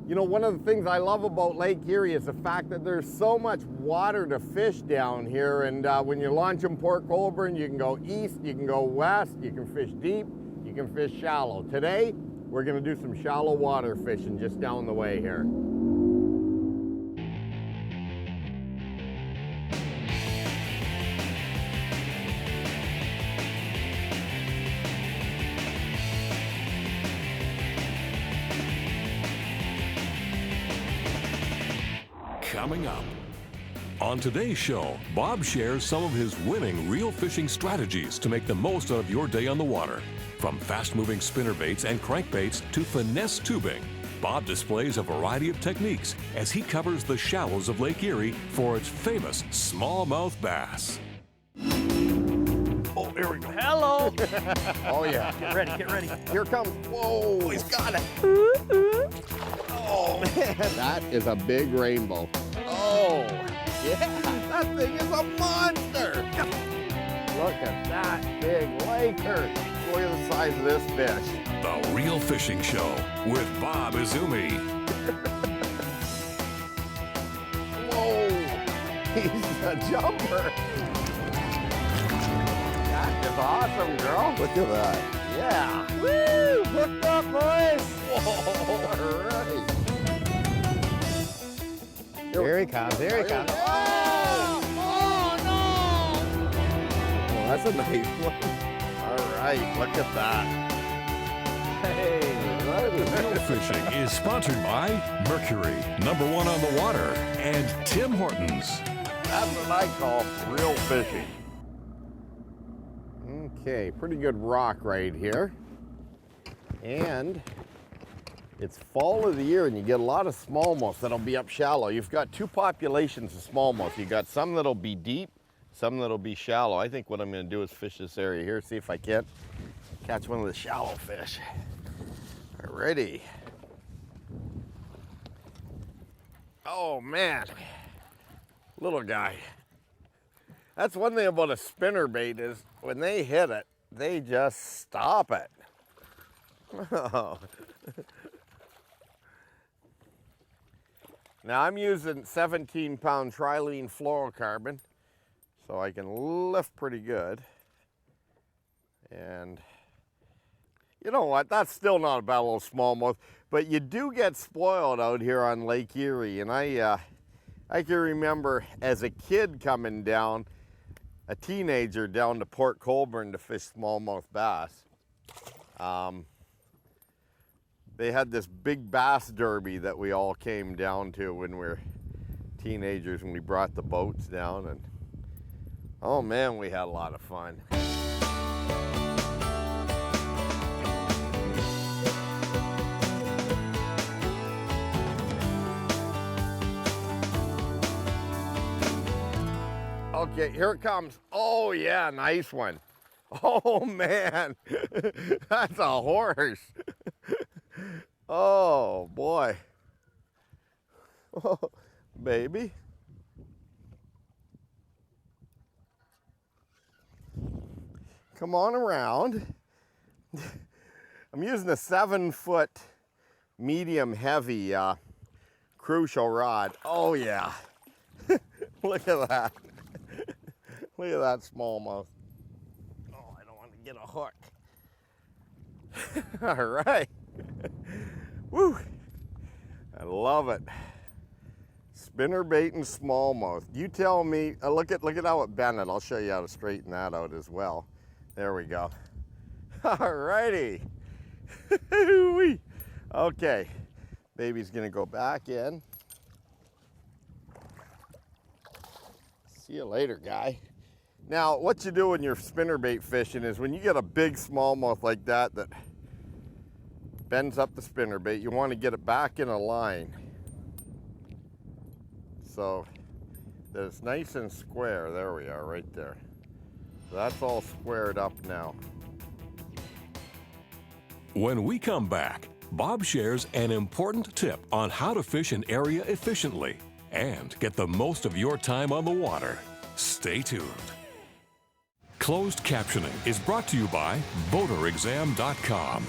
You know, one of the things I love about Lake Erie is the fact that there's so much water to fish down here. And when you launch in Port Colborne, you can go east, you can go west, you can fish deep, you can fish shallow. Today, we're gonna do some shallow water fishing just down the way here. Coming up. On today's show, Bob shares some of his winning reel fishing strategies to make the most out of your day on the water. From fast-moving spinnerbaits and crankbaits to finesse tubing, Bob displays a variety of techniques as he covers the shallows of Lake Erie for its famous smallmouth bass. Oh, here we go. Hello. Oh yeah. Get ready, get ready. Here comes, whoa. Oh, he's got it. Oh man, that is a big rainbow. Oh, yeah, that thing is a monster. Look at that big Laker. Look at the size of this fish. The Reel Fishing Show with Bob Izumi. Whoa, he's a jumper. That is awesome, girl. Look at that. Yeah. Woo, hooked up, boys. Whoa, all right. Here he comes, here he comes. Oh, no. Oh, that's a nice one. All right, look at that. Hey, Reel Fishing is sponsored by Mercury, #1 on the water, and Tim Hortons. That's what I call real fishing. Okay, pretty good rock right here. And it's fall of the year and you get a lot of smallmouth that'll be up shallow. You've got two populations of smallmouth. You've got some that'll be deep, some that'll be shallow. I think what I'm gonna do is fish this area here, see if I can't catch one of the shallow fish. Alrighty. Oh man, little guy. That's one thing about a spinnerbait is when they hit it, they just stop it. Oh. Now I'm using 17-pound trilene fluorocarbon, so I can lift pretty good. And you know what, that's still not a bad little smallmouth, but you do get spoiled out here on Lake Erie. And I can remember as a kid coming down, a teenager down to Port Colborne to fish smallmouth bass. They had this big bass derby that we all came down to when we were teenagers, when we brought the boats down, and oh man, we had a lot of fun. Okay, here it comes. Oh yeah, nice one. Oh man, that's a horse. Oh boy. Oh, baby. Come on around. I'm using a 7-foot medium heavy crucial rod. Oh yeah. Look at that. Look at that smallmouth. Oh, I don't want to get a hook. All right. Woo. I love it. Spinnerbait and smallmouth. You tell me, look at how it bent it. I'll show you how to straighten that out as well. There we go. All righty. Okay, baby's gonna go back in. See you later, guy. Now, what you do when you're spinnerbait fishing is when you get a big smallmouth like that that bends up the spinnerbait, you want to get it back in a line so that it's nice and square. There we are, right there. So that's all squared up now. When we come back, Bob shares an important tip on how to fish an area efficiently and get the most of your time on the water. Stay tuned. Closed captioning is brought to you by BoaterExam.com.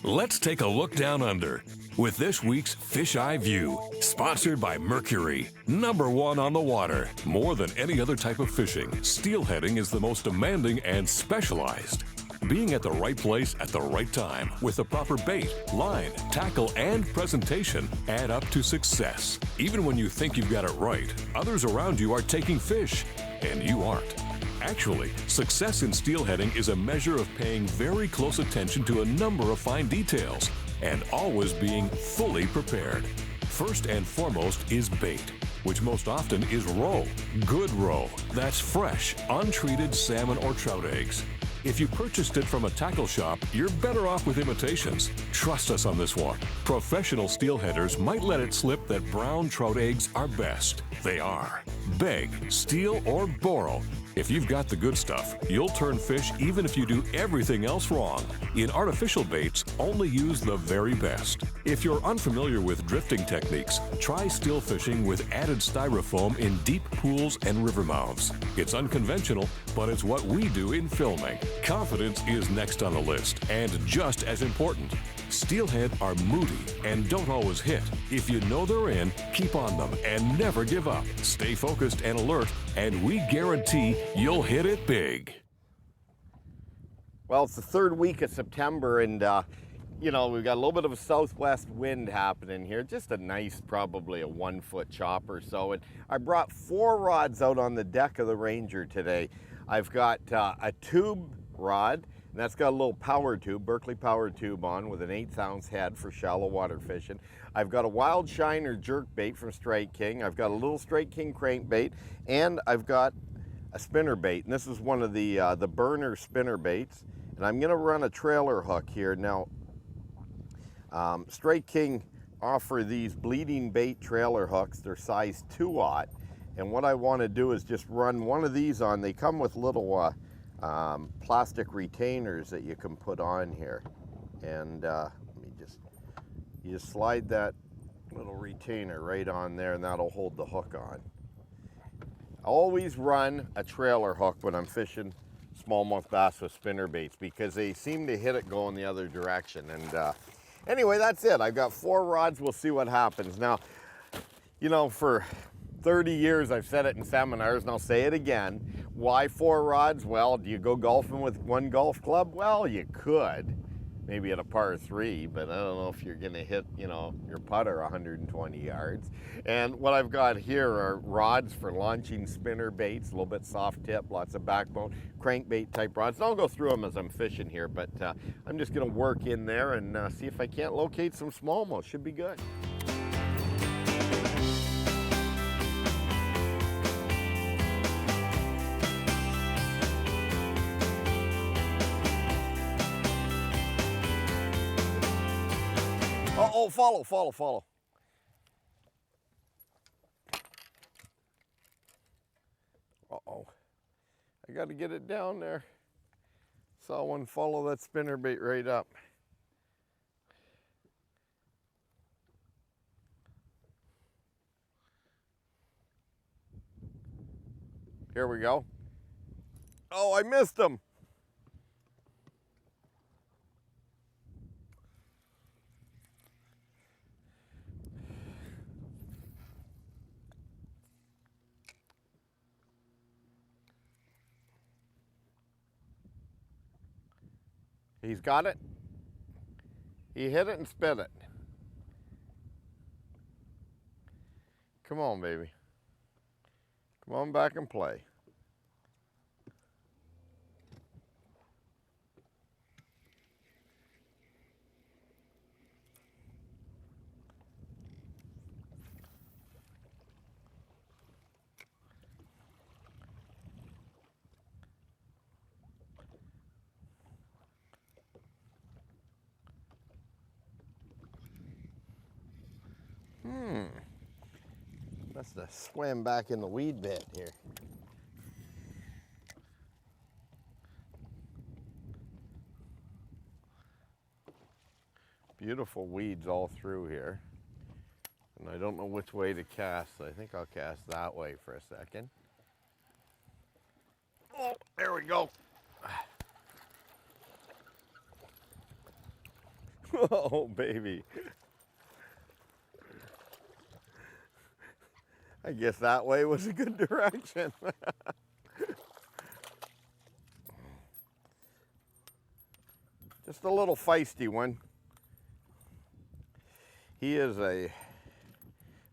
Let's take a look down under with this week's Fish Eye View, sponsored by Mercury, #1 on the water. More than any other type of fishing, steelheading is the most demanding and specialized. Being at the right place at the right time with the proper bait, line, tackle, and presentation add up to success. Even when you think you've got it right, others around you are taking fish, and you aren't. Actually, success in steelheading is a measure of paying very close attention to a number of fine details and always being fully prepared. First and foremost is bait, which most often is roe, good roe. That's fresh, untreated salmon or trout eggs. If you purchased it from a tackle shop, you're better off with imitations. Trust us on this one. Professional steelheaders might let it slip that brown trout eggs are best. They are. Beg, steal, or borrow. If you've got the good stuff, you'll turn fish even if you do everything else wrong. In artificial baits, only use the very best. If you're unfamiliar with drifting techniques, try still fishing with added styrofoam in deep pools and river mouths. It's unconventional, but it's what we do in filming. Confidence is next on the list, and just as important. Steelhead are moody and don't always hit. If you know they're in, keep on them and never give up. Stay focused and alert, and we guarantee you'll hit it big. Well, it's the third week of September, and you know, we've got a little bit of a southwest wind happening here. Just a nice, probably a 1 foot chop or so. And I brought 4 rods out on the deck of the Ranger today. I've got a tube rod, and that's got a little power tube, Berkeley power tube on with an 1/8 ounce head for shallow water fishing. I've got a wild shiner jerk bait from Strike King. I've got a little Strike King crankbait, and I've got a spinnerbait. And this is one of the burner spinnerbaits. And I'm gonna run a trailer hook here. Now, Strike King offer these bleeding bait trailer hooks. They're size 2/0. And what I wanna do is just run one of these on. They come with little plastic retainers that you can put on here, and you just slide that little retainer right on there, and that'll hold the hook on. I always run a trailer hook when I'm fishing smallmouth bass with spinnerbaits because they seem to hit it going the other direction. And anyway, that's it. I've got 4 rods. We'll see what happens. Now, you know, for 30 years I've said it in seminars, and I'll say it again. Why 4 rods? Well, do you go golfing with 1 golf club? Well, you could, maybe at a par 3, but I don't know if you're gonna hit, you know, your putter 120 yards. And what I've got here are rods for launching spinner baits, a little bit soft tip, lots of backbone, crankbait type rods. And I'll go through them as I'm fishing here, but I'm just gonna work in there and see if I can't locate some smallmouth. Should be good. Oh, follow. Uh-oh. I got to get it down there. Saw one follow that spinnerbait right up. Here we go. Oh, I missed him. He's got it. He hit it and spit it. Come on, baby. Come on back and play. Must have swam back in the weed bed here. Beautiful weeds all through here. And I don't know which way to cast, so I think I'll cast that way for a second. Oh, there we go. Oh, baby. I guess that way was a good direction. Just a little feisty one. He is a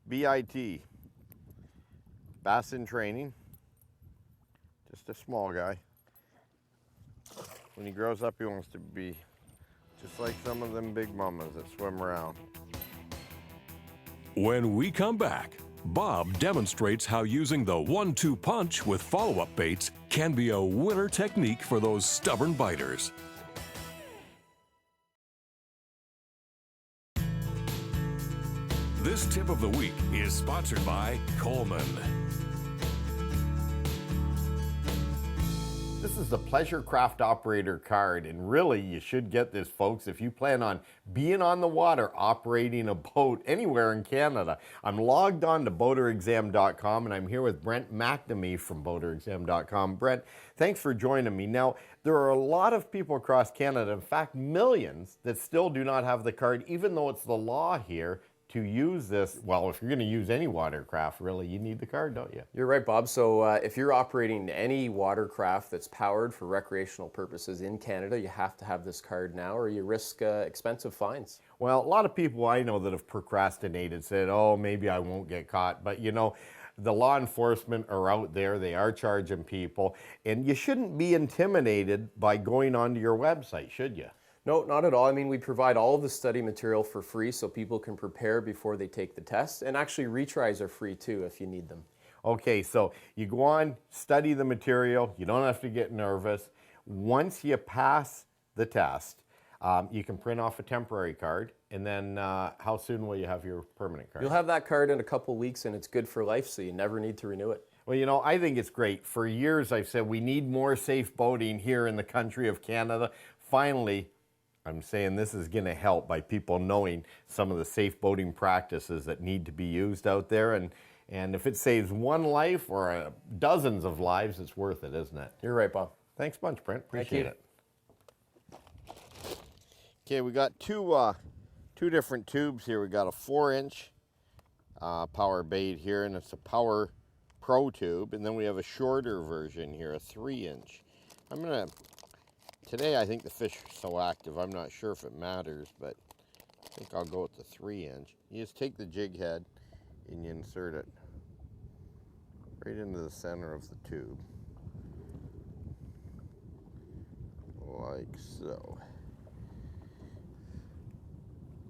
BIT, bass in training. Just a small guy. When he grows up, he wants to be just like some of them big mamas that swim around. When we come back, Bob demonstrates how using the 1-2 punch with follow-up baits can be a winner technique for those stubborn biters. This tip of the week is sponsored by Coleman. This is the Pleasure Craft Operator card, and really you should get this, folks, if you plan on being on the water operating a boat anywhere in Canada. I'm logged on to boaterexam.com and I'm here with Brent McNamee from boaterexam.com. Brent, thanks for joining me. Now, there are a lot of people across Canada, in fact millions, that still do not have the card, even though it's the law here to use this. Well, if you're going to use any watercraft, really, you need the card, don't you? You're right, Bob. So if you're operating any watercraft that's powered for recreational purposes in Canada, you have to have this card now or you risk expensive fines. Well, a lot of people I know that have procrastinated said, oh, maybe I won't get caught. But you know, the law enforcement are out there, they are charging people, and you shouldn't be intimidated by going onto your website, should you? No, not at all. I mean, we provide all of the study material for free so people can prepare before they take the test. And actually, retries are free too if you need them. Okay, so you go on, study the material. You don't have to get nervous. Once you pass the test, you can print off a temporary card. And then how soon will you have your permanent card? You'll have that card in a couple weeks and it's good for life, so you never need to renew it. Well, you know, I think it's great. For years, I've said we need more safe boating here in the country of Canada. Finally, I'm saying this is going to help by people knowing some of the safe boating practices that need to be used out there. And if it saves one life or dozens of lives, it's worth it, isn't it? You're right, Bob. Thanks a bunch, Brent. Appreciate Thank it. Okay, we got two different tubes here. We got a 4-inch power bait here, and it's a Power Pro tube. And then we have a shorter version here, a 3-inch. Today I think the fish are so active, I'm not sure if it matters, but I think I'll go with the 3-inch. You just take the jig head and you insert it right into the center of the tube, like so.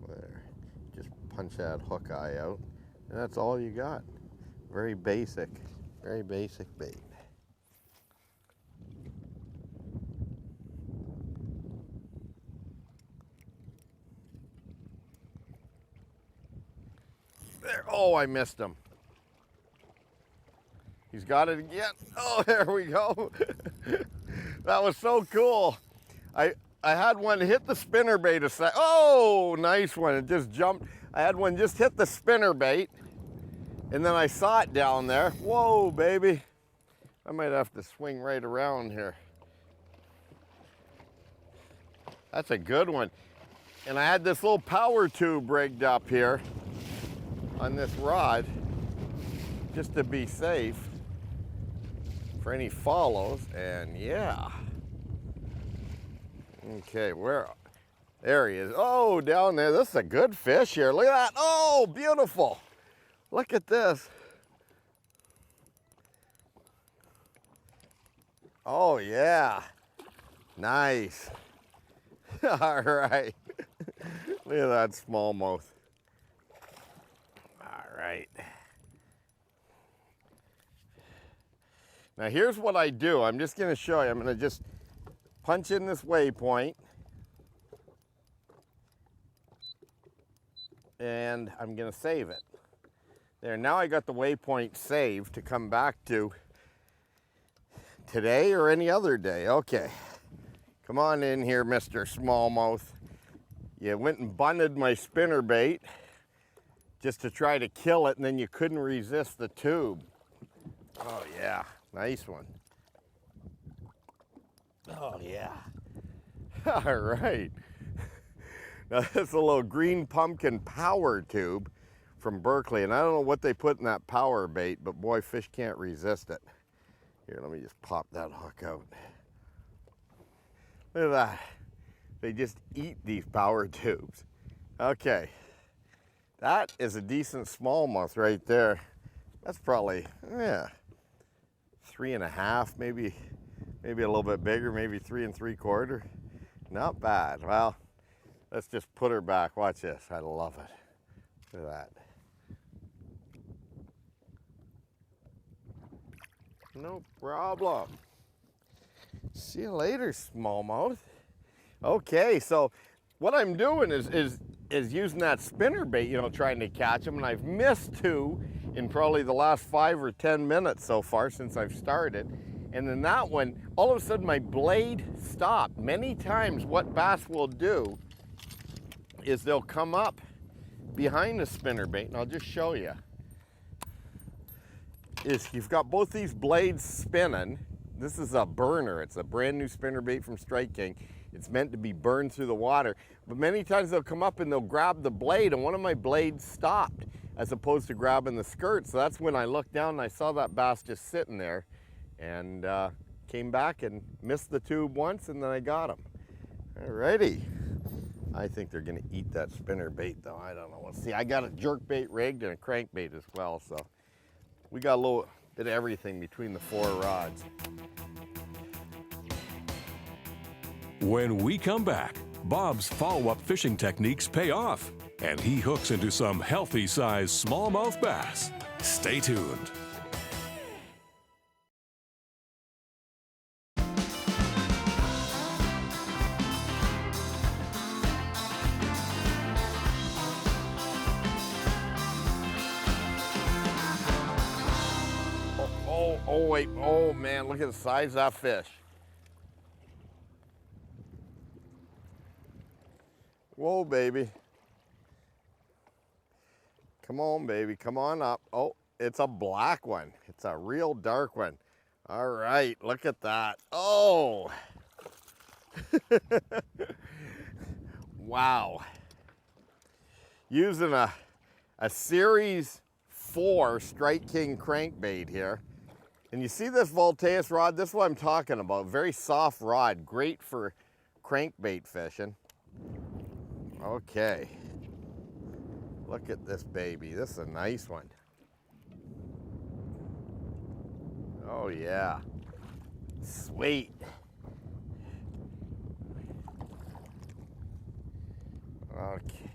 There. Just punch that hook eye out, and that's all you got. Very basic bait. There. Oh, I missed him. He's got it again. Oh, there we go. That was so cool. I had one hit the spinnerbait a sec. Oh, nice one. It just jumped. I had one just hit the spinnerbait, and then I saw it down there. Whoa, baby. I might have to swing right around here. That's a good one. And I had this little power tube rigged up here on this rod just to be safe for any follows, and yeah. Okay, there he is. Oh, down there. This is a good fish here. Look at that. Oh, beautiful. Look at this. Oh, yeah. Nice. All right. Look at that smallmouth. All right. Now here's what I do. I'm just going to show you. I'm going to just punch in this waypoint, and I'm going to save it. There, now I got the waypoint saved to come back to today or any other day. Okay, come on in here, Mr. Smallmouth. You went and bunted my spinnerbait just to try to kill it, and then you couldn't resist the tube. Oh yeah, nice one. Oh yeah. All right. Now, that's a little green pumpkin power tube from Berkeley, and I don't know what they put in that power bait, but boy, fish can't resist it. Here, let me just pop that hook out. Look at that. They just eat these power tubes. Okay, that is a decent smallmouth right there. That's probably, yeah, 3.5, maybe a little bit bigger, maybe 3 3/4. Not bad. Well, let's just put her back. Watch this. I love it. Look at that. No problem. See you later, smallmouth. Okay, so what I'm doing is using that spinnerbait, you know, trying to catch them, and I've missed 2 in probably the last 5 or 10 minutes so far since I've started. And then that one, all of a sudden my blade stopped. Many times what bass will do is they'll come up behind the spinnerbait, and I'll just show you. Is you've got both these blades spinning. This is a burner. It's a brand new spinnerbait from Strike King. It's meant to be burned through the water. But many times they'll come up and they'll grab the blade, and one of my blades stopped as opposed to grabbing the skirt. So that's when I looked down and I saw that bass just sitting there, and came back and missed the tube once, and then I got him. Alrighty. I think they're gonna eat that spinnerbait though. I don't know. Let's see. I got a jerkbait rigged and a crankbait as well, so we got a little bit of everything between the 4 rods. When we come back, Bob's follow-up fishing techniques pay off, and he hooks into some healthy-sized smallmouth bass. Stay tuned. Oh wait, oh man, look at the size of that fish. Whoa, baby. Come on, baby, come on up. Oh, it's a black one. It's a real dark one. All right, look at that. Oh. Wow. Using a Series 4 Strike King crankbait here. And you see this Voltaeus rod? This is what I'm talking about. Very soft rod, great for crankbait fishing. Okay. Look at this baby. This is a nice one. Oh yeah. Sweet. Okay.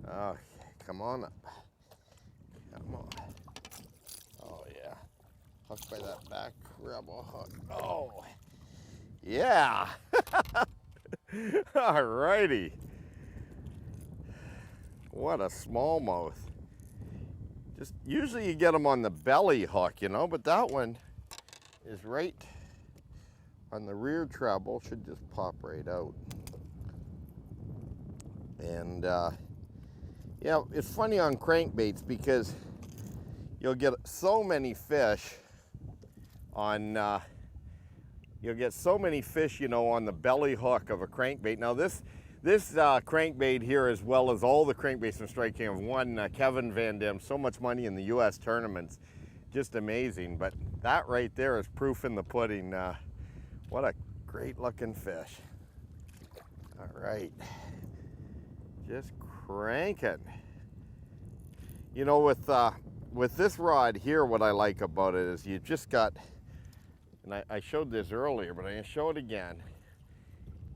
Okay, come on up. Come on. Oh yeah. Hooked by that back rebel hook. Oh. Yeah. All righty. What a smallmouth. Just usually you get them on the belly hook, you know, but that one is right on the rear treble. Should just pop right out. And yeah, it's funny on crankbaits because you'll get so many fish on you'll get so many fish, you know, on the belly hook of a crankbait. Now this crankbait here, as well as all the crankbaits from Strike King, have won Kevin Van Dam so much money in the U.S. tournaments. Just amazing. But that right there is proof in the pudding. What a great looking fish. All right. Just cranking. You know, with this rod here, what I like about it is you just got, and I showed this earlier, but I'm going to show it again.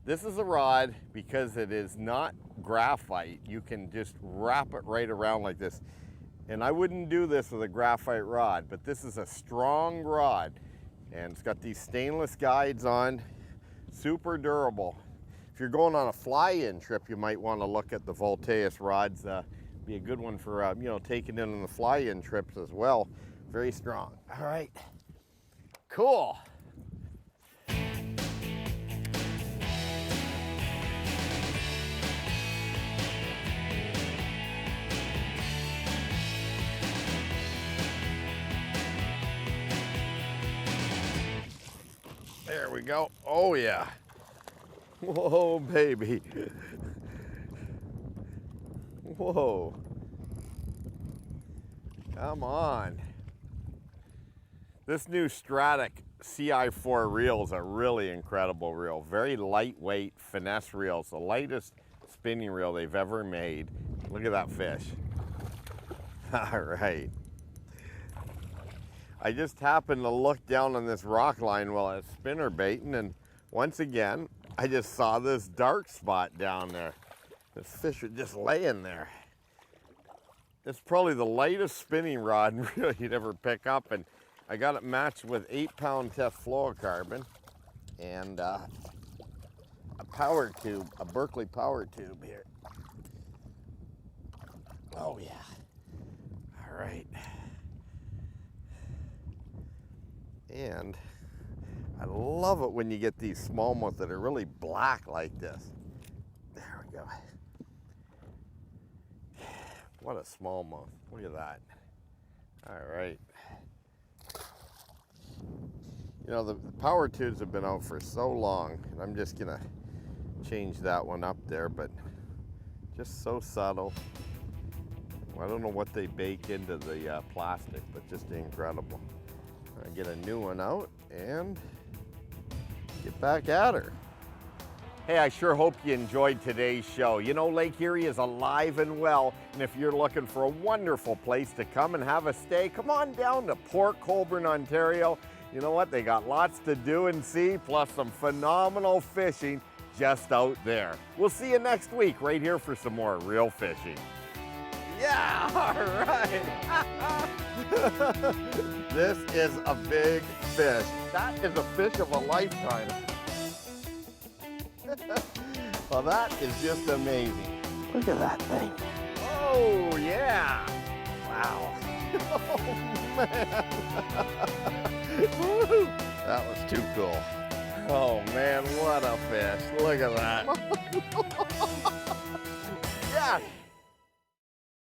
This is a rod, because it is not graphite, you can just wrap it right around like this. And I wouldn't do this with a graphite rod, but this is a strong rod. And it's got these stainless guides on, super durable. If you're going on a fly-in trip, you might want to look at the Voltaeus rods. Be a good one for, you know, taking in on the fly-in trips as well. Very strong. All right, cool. There we go. Oh yeah. Whoa, baby. Whoa. Come on. This new Stratic CI4 reel is a really incredible reel. Very lightweight finesse reel. It's the lightest spinning reel they've ever made. Look at that fish. All right. I just happened to look down on this rock line while I was spinnerbaiting, and once again, I just saw this dark spot down there. This fish are just laying there. It's probably the lightest spinning rod and reel you'd ever pick up, and I got it matched with 8-pound test fluorocarbon and a power tube, a Berkeley power tube here. Oh yeah. All right. And I love it when you get these smallmouth that are really black like this. There we go. What a smallmouth. Look at that. All right. You know, the power tubes have been out for so long, and I'm just gonna change that one up there, but just so subtle. I don't know what they bake into the plastic, but just incredible. I get a new one out and get back at her. Hey, I sure hope you enjoyed today's show. You know, Lake Erie is alive and well, and if you're looking for a wonderful place to come and have a stay, come on down to Port Colborne, Ontario. You know what? They got lots to do and see, plus some phenomenal fishing just out there. We'll see you next week right here for some more real fishing. Yeah, all right. This is a big fish. That is a fish of a lifetime. Well, that is just amazing. Look at that thing. Oh, yeah. Wow. Oh, man. Woo. That was too cool. Oh, man, what a fish. Look at that. Yes.